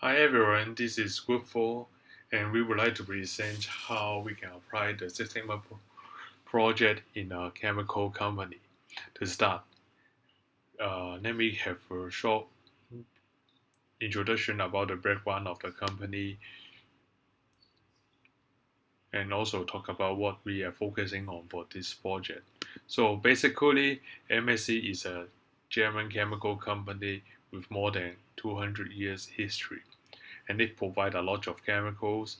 Hi everyone, this is Group 4 and we would like to present how we can apply the system project in a chemical company. To start, let me have a short introduction about the background of the company and also talk about what we are focusing on for this project. So basically, MSC is a German chemical company with more than 200 years history and it provides a lot of chemicals.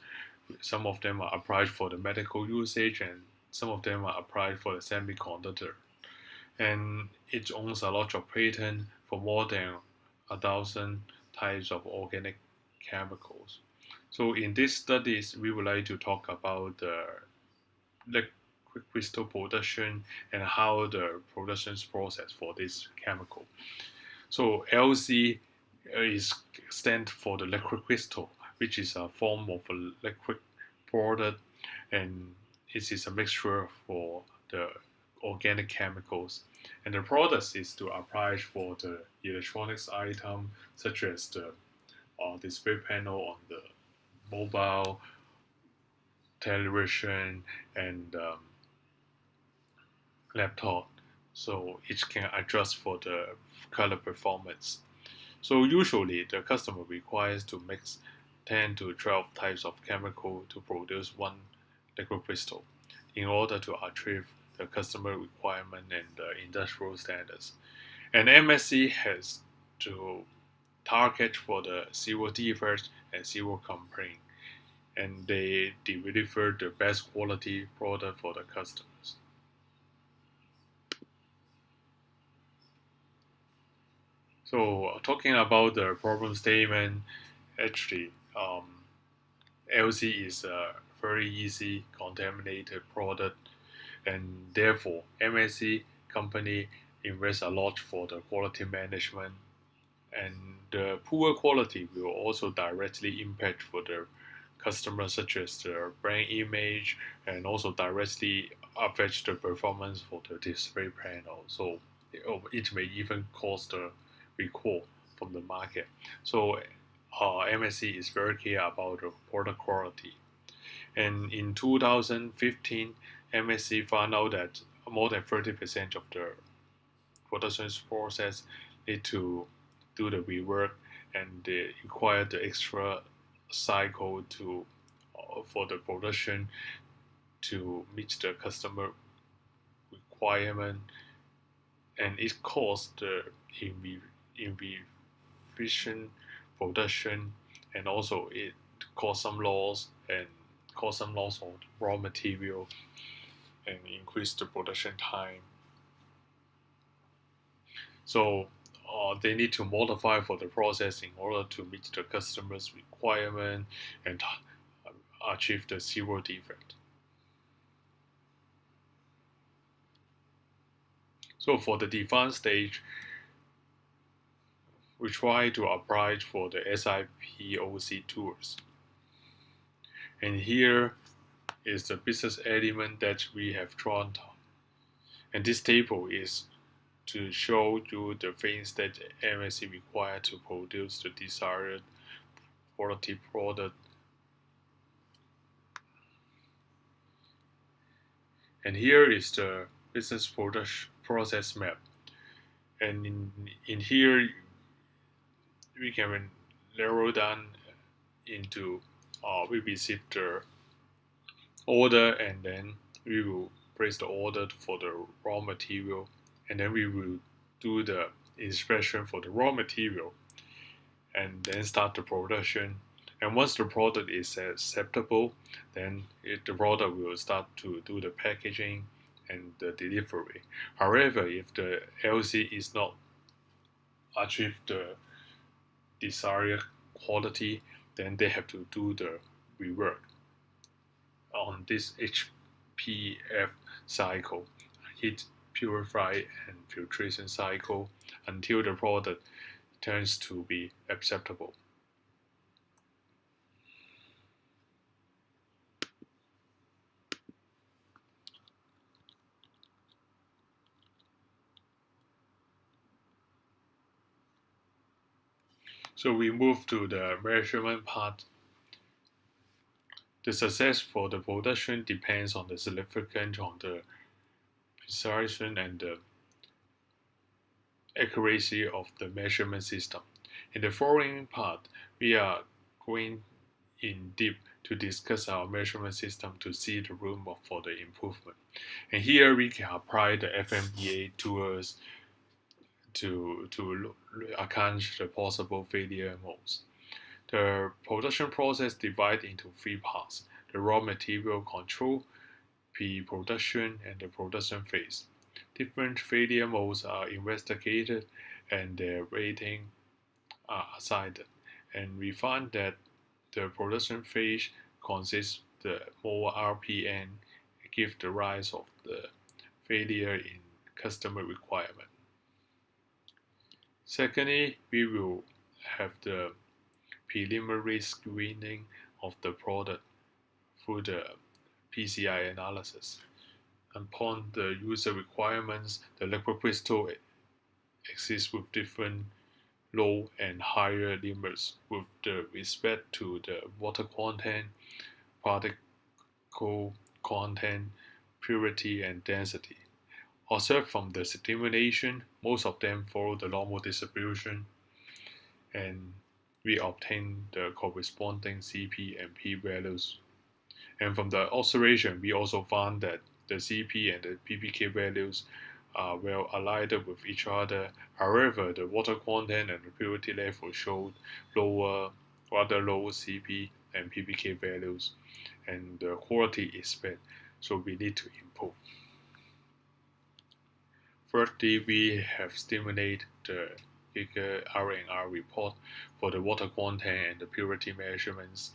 Some of them are applied for the medical usage, and some of them are applied for the semiconductor. And it owns a lot of patents for more than 1,000 types of organic chemicals. So in these studies, we would like to talk about the liquid crystal production and how the production process for this chemical. So LC is stand for the liquid crystal, which is a form of a liquid product, and it is a mixture for the organic chemicals. And the product is to apply for the electronics item such as the display panel on the mobile, television, and laptop. So each can adjust for the color performance. So usually the customer requires to mix 10 to 12 types of chemical to produce one liquid crystal in order to achieve the customer requirement and the industrial standards. And MSC has to target for the zero defects and zero complaint, and they deliver the best quality product for the customers. So talking about the problem statement, actually, LC is a very easy contaminated product, and therefore MSC company invests a lot for the quality management, and the poor quality will also directly impact for the customers, such as the brand image, and also directly affect the performance for the display panel. So it may even cause the recall from the market. So MSC is very clear about the product quality. And in 2015, MSC found out that more than 30% of the production process need to do the rework, and they require the extra cycle to for the production to meet the customer requirement, and it caused the inefficient production, and also it caused some loss and caused some loss of raw material and increased the production time. So they need to modify for the process in order to meet the customer's requirement and achieve the zero defect. So for the design stage, we try to apply for the SIPOC tools. And here is the business element that we have drawn. And this table is to show you the things that MSC require to produce the desired quality product. And here is the business process map. And in here, we can narrow down into we receive the order, and then we will place the order for the raw material, and then we will do the inspection for the raw material, and then start the production. And once the product is acceptable, then the product will start to do the packaging and the delivery. However, if the LC is not achieve the desired quality, then they have to do the rework on this HPF cycle, heat purify and filtration cycle, until the product turns to be acceptable. So we move to the measurement part. The success for the production depends on the significance on the precision and the accuracy of the measurement system. In the following part, we are going in deep to discuss our measurement system to see the room for the improvement. And here we can apply the FMEA tools to account the possible failure modes. The production process divides into three parts: the raw material control, pre-production, and the production phase. Different failure modes are investigated and their rating are assigned. And we find that the production phase consists the more RPN give the rise of the failure in customer requirement. Secondly, we will have the preliminary screening of the product through the PCI analysis. Upon the user requirements, the liquid crystal exists with different low and higher limits with respect to the water content, particle content, purity, and density. Observed from the simulation, most of them follow the normal distribution, and we obtain the corresponding CP and P values. And from the observation, we also found that the CP and the PPK values are well aligned with each other. However, the water content and the purity level showed rather low CP and PPK values, and the quality is bad, so we need to improve. Thirdly, we have stimulated the Giga R&R report for the water content and the purity measurements.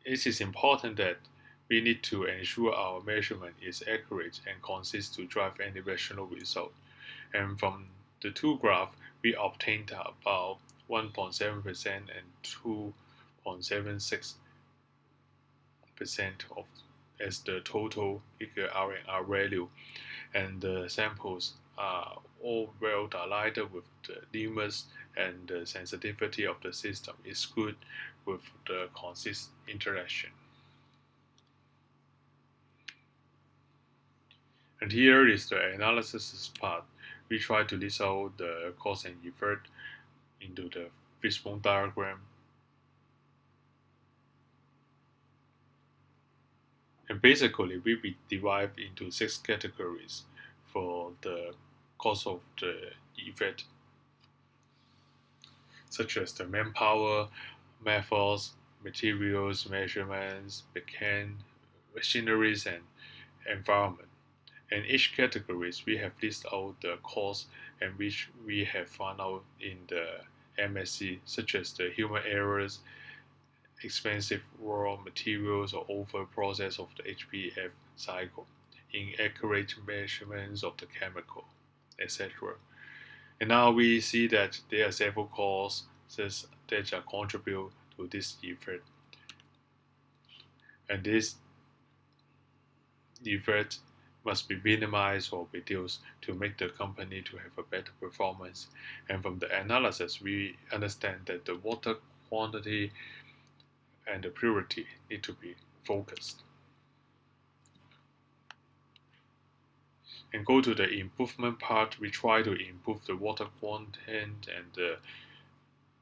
It is important that we need to ensure our measurement is accurate and consistent to drive any rational result. And from the two graphs, we obtained about 1.7% and 2.76% of as the total R&R value, and the samples are all well aligned with the limits, and the sensitivity of the system is good with the consistent interaction. And here is the analysis part. We try to list out the cause and effect into the fishbone diagram. And basically, we divide into 6 categories for the cause of the effect, such as the manpower, methods, materials, measurements, machineries, and environment. In each categories, we have listed out the cause and which we have found out in the MSc, such as the human errors, expensive raw materials, or over process of the HPF cycle, inaccurate measurements of the chemical, etc. And now we see that there are several causes that contribute to this effect. And this effect must be minimized or reduced to make the company to have a better performance. And from the analysis, we understand that the water quantity and the purity need to be focused. And go to the improvement part, we try to improve the water content and the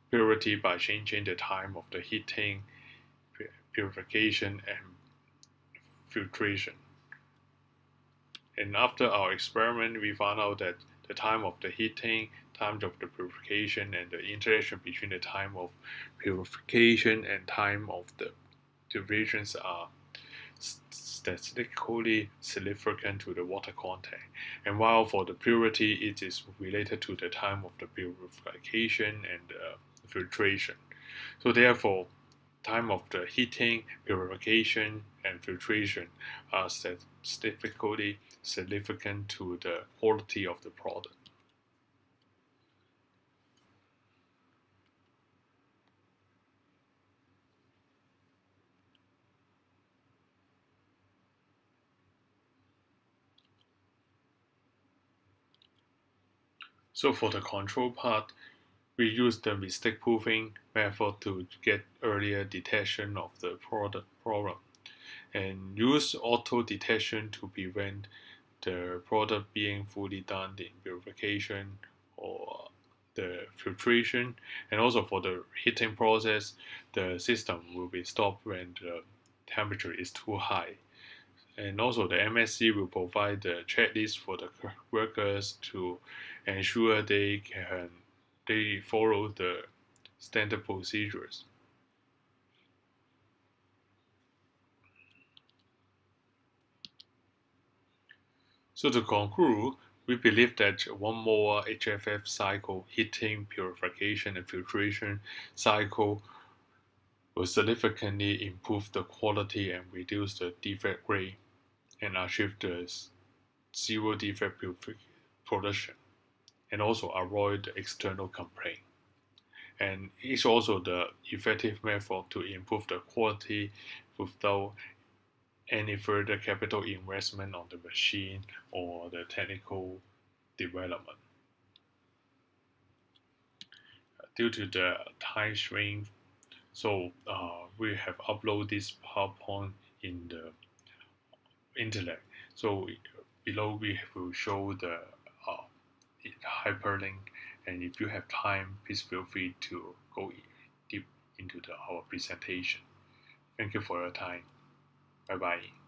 purity by changing the time of the heating, purification, and filtration. And after our experiment, we found out that the time of the heating, time of the purification, and the interaction between the time of purification and time of the derivations are statistically significant to the water content. And while for the purity, it is related to the time of the purification and filtration. So therefore, time of the heating, purification, and filtration are statistically significant to the quality of the product. So for the control part, we use the mistake proofing method to get earlier detection of the product problem and use auto detection to prevent the product being fully done in purification or the filtration. And also for the heating process, the system will be stopped when the temperature is too high. And also the MSC will provide the checklist for the workers to ensure they follow the standard procedures. So to conclude, we believe that one more HFF cycle, heating, purification, and filtration cycle, will significantly improve the quality and reduce the defect rate and achieve the zero defect production, and also avoid the external complaint. And it's also the effective method to improve the quality without any further capital investment on the machine or the technical development. Due to the time shrink, so we have uploaded this PowerPoint in the internet. So below we will show the uh, hyperlink, and if you have time, please feel free to go deep into our presentation. Thank you for your time. Bye bye.